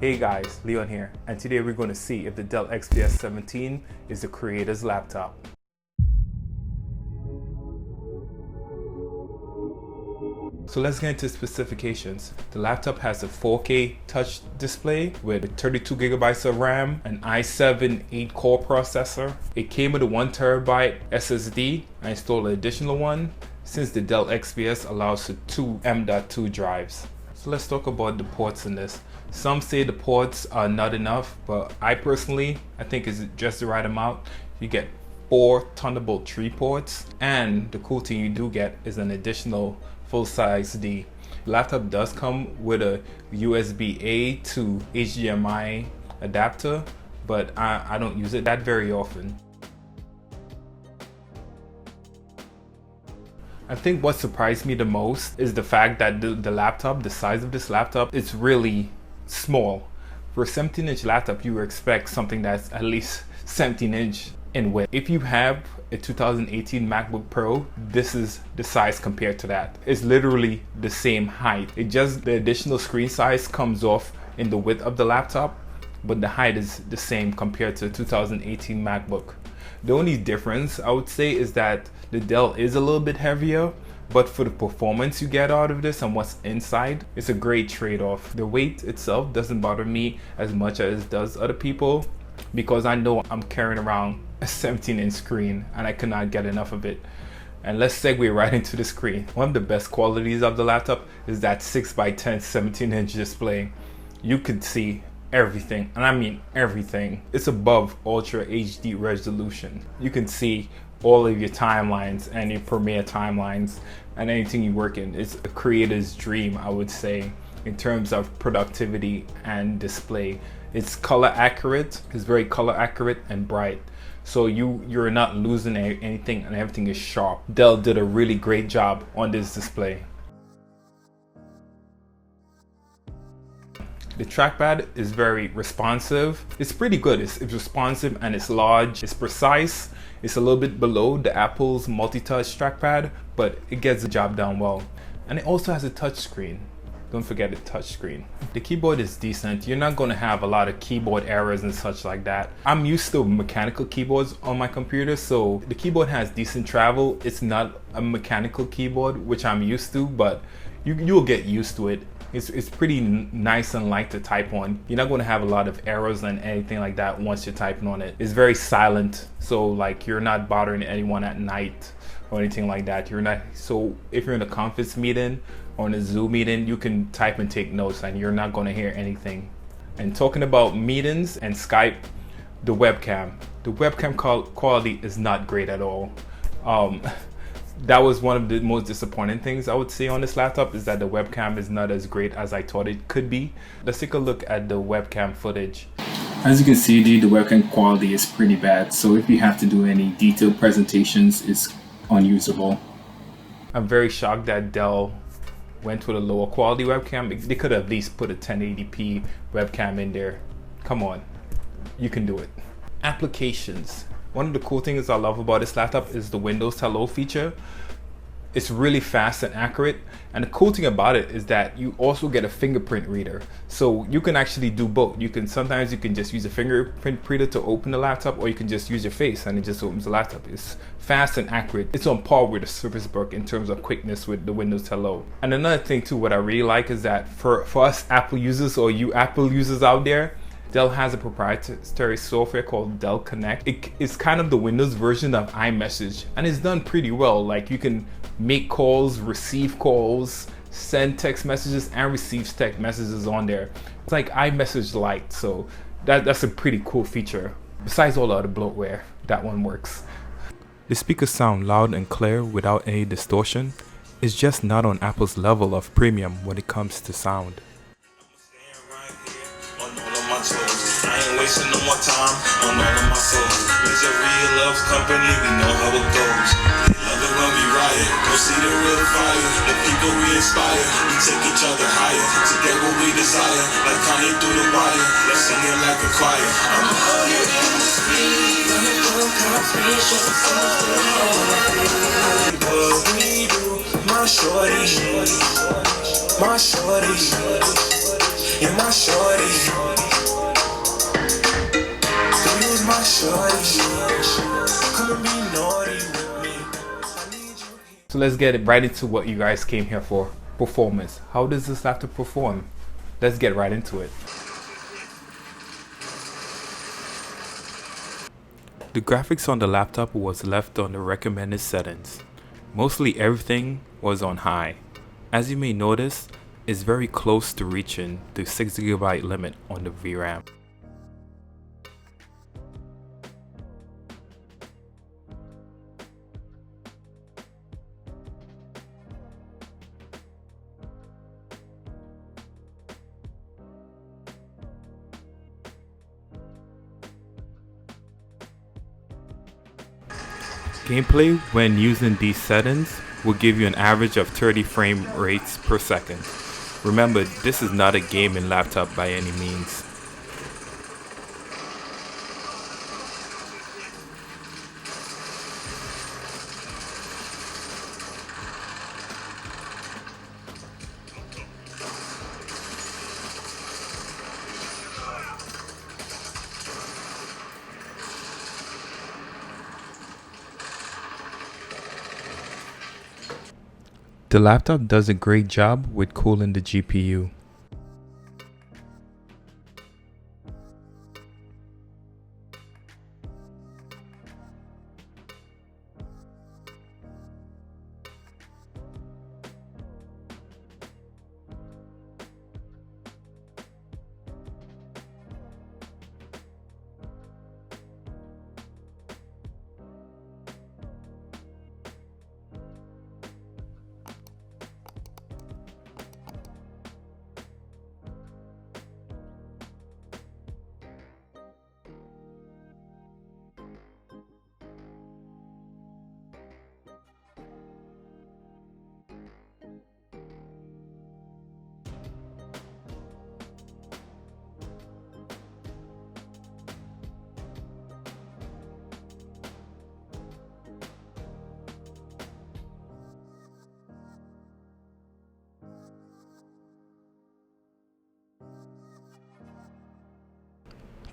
Hey guys, Leon here, and today we're going to see if the Dell XPS 17 is the creator's laptop. So let's get into specifications. The laptop has a 4K touch display with 32 gigabytes of RAM, an i7 8-core processor. It came with a 1TB SSD. I installed an additional one since the Dell XPS allows for 2 M.2 drives. So let's talk about the ports in this. Some say the ports are not enough, but I personally think it's just the right amount. You get 4 Thunderbolt 3 ports, and the cool thing you do get is an additional full-size D. The laptop does come with a USB-A to HDMI adapter, but I don't use it that very often. I think what surprised me the most is the fact that the size of this laptop is really small. For a 17-inch laptop, you would expect something that's at least 17-inch in width. If you have a 2018 MacBook Pro, this is the size compared to that. It's literally the same height. The additional screen size comes off in the width of the laptop, but the height is the same compared to a 2018 MacBook. The only difference I would say is that the Dell is a little bit heavier, but for the performance you get out of this and what's inside, it's a great trade-off. The weight itself doesn't bother me as much as it does other people, because I know I'm carrying around a 17-inch screen and I cannot get enough of it. And let's segue right into the screen. One of the best qualities of the laptop is that 6x10 17-inch display. You could see everything, and I mean everything. It's above Ultra HD resolution. You can see all of your timelines and your Premiere timelines and anything you work in. It's a creator's dream, I would say, in terms of productivity and display. It's color accurate. It's very color accurate and bright, so you're not losing anything, and everything is sharp. Dell did a really great job on this display. The trackpad is very responsive. It's pretty good. It's responsive and it's large. It's precise. It's a little bit below the Apple's multi-touch trackpad, but it gets the job done well. And it also has a touch screen. Don't forget the touch screen. The keyboard is decent. You're not going to have a lot of keyboard errors and such like that. I'm used to mechanical keyboards on my computer, so the keyboard has decent travel. It's not a mechanical keyboard, which I'm used to, but you'll get used to it. It's pretty nice and light to type on. You're not going to have a lot of errors and anything like that once you're typing on it. It's very silent, so like you're not bothering anyone at night or anything like that. So if you're in a conference meeting or in a Zoom meeting, you can type and take notes and you're not going to hear anything. And talking about meetings and Skype, the webcam quality is not great at all. That was one of the most disappointing things I would say on this laptop, is that the webcam is not as great as I thought it could be. Let's take a look at the webcam footage. As you can see, the webcam quality is pretty bad, so if you have to do any detailed presentations, it's unusable. I'm very shocked that Dell went with a lower quality webcam. They could have at least put a 1080p webcam in there. Come on, you can do it. Applications. One of the cool things I love about this laptop is the Windows Hello feature. It's really fast and accurate, and the cool thing about it is that you also get a fingerprint reader, so you can actually do both. Sometimes you can just use a fingerprint reader to open the laptop, or you can just use your face and it just opens the laptop. It's fast and accurate. It's on par with the Surface Book in terms of quickness with the Windows Hello. And another thing too, what I really like is that for us Apple users, or you Apple users out there, Dell has a proprietary software called Dell Connect. It's kind of the Windows version of iMessage, and it's done pretty well. Like, you can make calls, receive calls, send text messages, and receive text messages on there. It's like iMessage Lite, so that's a pretty cool feature. Besides all the other bloatware, that one works. The speakers sound loud and clear without any distortion. It's just not on Apple's level of premium when it comes to sound. I ain't wasting no more time on all of my souls. Misery loves company, we know how it goes. Love it when we riot, go see the real fire. The people we inspire, we take each other higher. To get what we desire, like Kanye through the wire. Let's sing it like a choir. I'm all you in the street, I'm in full competition. What we do, my shorty, my shorty, yeah, my shorty. shorty. Come and be naughty with me. I need you. So let's get right into what you guys came here for. Performance. How does this laptop perform? Let's get right into it. The graphics on the laptop was left on the recommended settings. Mostly everything was on high. As you may notice, it's very close to reaching the 6GB limit on the VRAM. Gameplay when using these settings will give you an average of 30 frame rates per second. Remember, this is not a gaming laptop by any means. The laptop does a great job with cooling the GPU.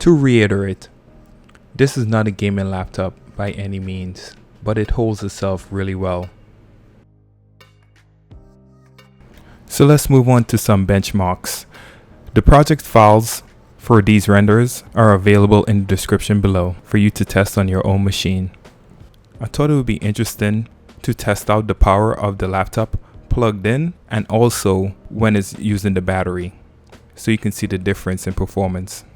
To reiterate, this is not a gaming laptop by any means, but it holds itself really well. So let's move on to some benchmarks. The project files for these renders are available in the description below for you to test on your own machine. I thought it would be interesting to test out the power of the laptop plugged in and also when it's using the battery, so you can see the difference in performance.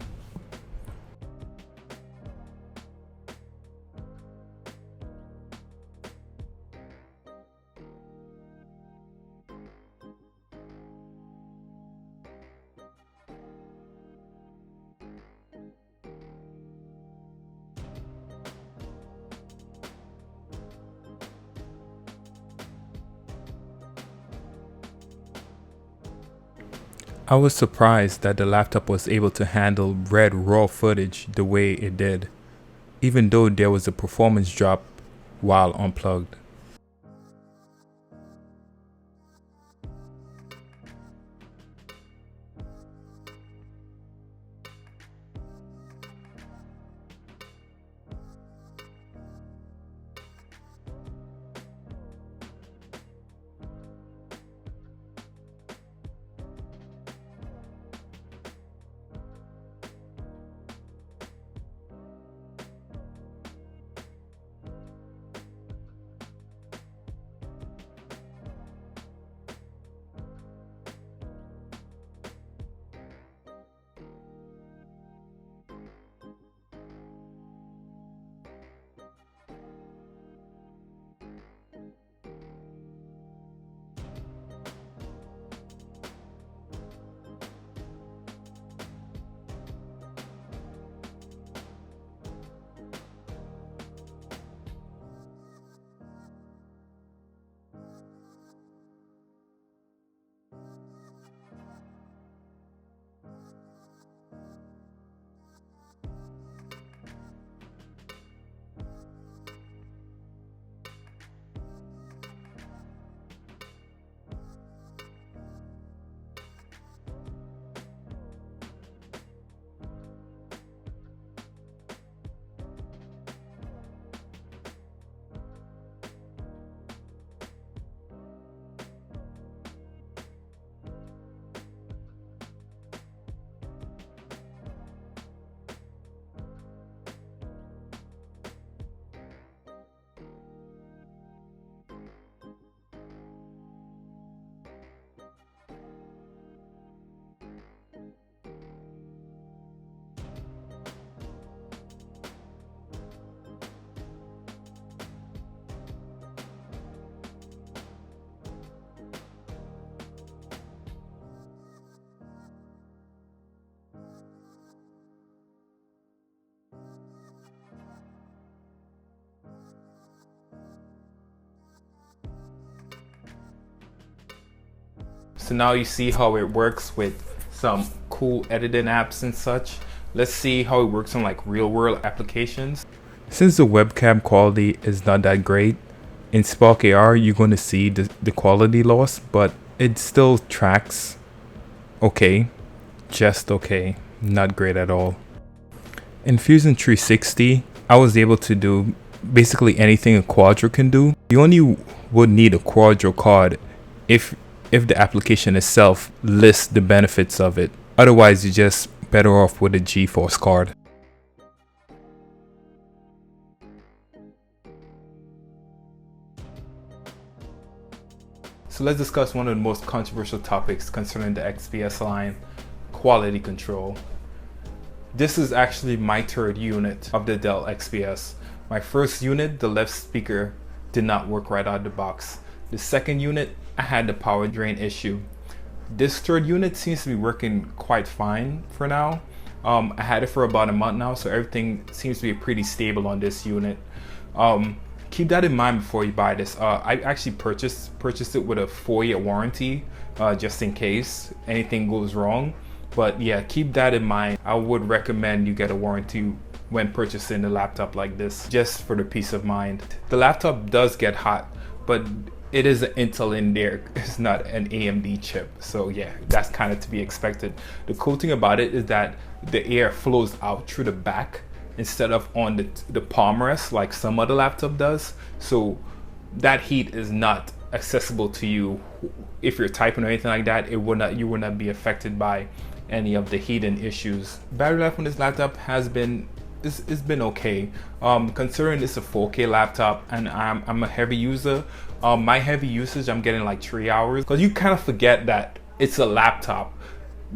I was surprised that the laptop was able to handle red raw footage the way it did, even though there was a performance drop while unplugged. So now you see how it works with some cool editing apps and such. Let's see how it works on like real world applications. Since the webcam quality is not that great, in Spark AR you're going to see the quality loss, but it still tracks okay, just okay, not great at all. In Fusion 360, I was able to do basically anything a Quadro can do. You only would need a Quadro card if the application itself lists the benefits of it. Otherwise, you're just better off with a GeForce card. So let's discuss one of the most controversial topics concerning the XPS line, quality control. This is actually my third unit of the Dell XPS. My first unit, the left speaker, did not work right out of the box. The second unit, I had the power drain issue. This third unit seems to be working quite fine for now. I had it for about a month now, so everything seems to be pretty stable on this unit. Keep that in mind before you buy this. I actually purchased it with a 4-year warranty, just in case anything goes wrong. But yeah, keep that in mind. I would recommend you get a warranty when purchasing a laptop like this, just for the peace of mind. The laptop does get hot, but it is an Intel in there. It's not an AMD chip. So yeah, that's kind of to be expected. The cool thing about it is that the air flows out through the back instead of on the palm rest like some other laptop does. So that heat is not accessible to you if you're typing or anything like that. You will not be affected by any of the heating issues. Battery life on this laptop has been it's been okay, considering it's a 4K laptop and I'm a heavy user. My heavy usage, I'm getting like 3 hours, because you kind of forget that it's a laptop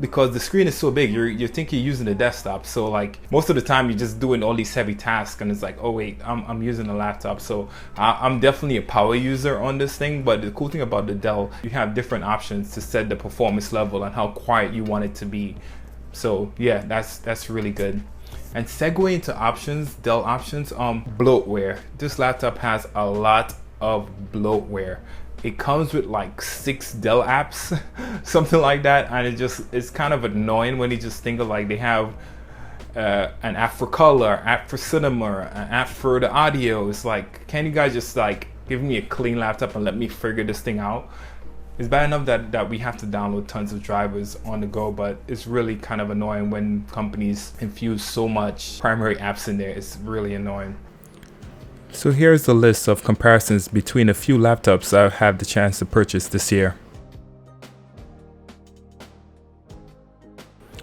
because the screen is so big. You think you're using a desktop, so like most of the time you're just doing all these heavy tasks and it's like, oh wait, I'm using a laptop. So I'm definitely a power user on this thing. But the cool thing about the Dell, you have different options to set the performance level and how quiet you want it to be. So yeah, that's really good. And segue into options, Dell options, bloatware. This laptop has a lot of bloatware. It comes with like 6 Dell apps, something like that, and it's kind of annoying when you just think of like they have an app for color, app for cinema, an app for the audio. It's like, can you guys just like give me a clean laptop and let me figure this thing out? It's bad enough that we have to download tons of drivers on the go, but it's really kind of annoying when companies infuse so much primary apps in there. It's really annoying. So here's the list of comparisons between a few laptops I've had the chance to purchase this year.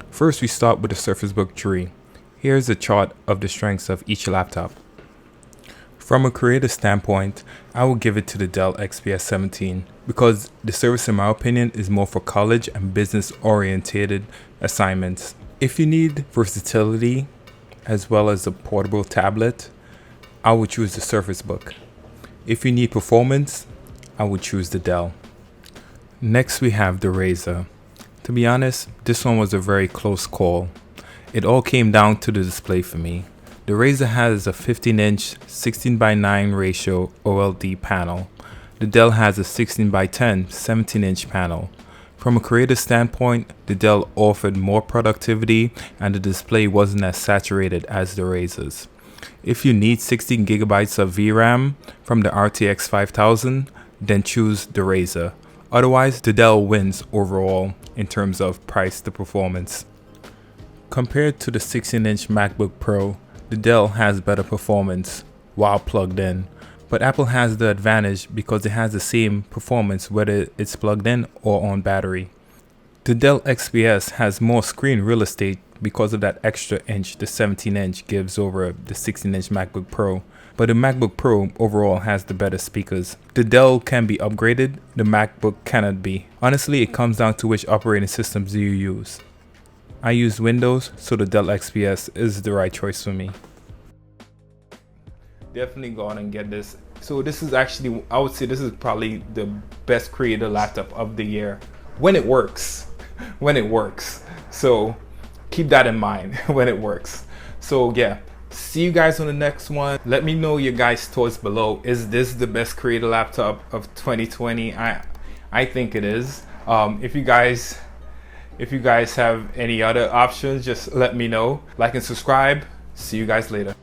First, we start with the Surface Book 3. Here's a chart of the strengths of each laptop. From a creative standpoint, I will give it to the Dell XPS 17 because the service, in my opinion, is more for college and business oriented assignments. If you need versatility as well as a portable tablet, I would choose the Surface Book. If you need performance, I would choose the Dell. Next, we have the Razer. To be honest, this one was a very close call. It all came down to the display for me. The Razer has a 15-inch 16:9 ratio OLED panel. The Dell has a 16:10 17-inch panel. From a creative standpoint, the Dell offered more productivity and the display wasn't as saturated as the Razer's. If you need 16 gigabytes of VRAM from the RTX 5000, then choose the Razer. Otherwise, the Dell wins overall in terms of price to performance. Compared to the 16-inch MacBook Pro, the Dell has better performance while plugged in, but Apple has the advantage because it has the same performance whether it's plugged in or on battery. The Dell XPS has more screen real estate because of that extra inch the 17-inch gives over the 16-inch MacBook Pro, but the MacBook Pro overall has the better speakers. The Dell can be upgraded, the MacBook cannot be. Honestly, it comes down to which operating systems you use. I use Windows, so the Dell XPS is the right choice for me. Definitely go on and get this. So this is actually, I would say this is probably the best creator laptop of the year. When it works. When it works. So keep that in mind when it works. So yeah, see you guys on the next one. Let me know your guys' thoughts below. Is this the best creator laptop of 2020? I think it is. If you guys have any other options, just let me know. Like and subscribe. See you guys later.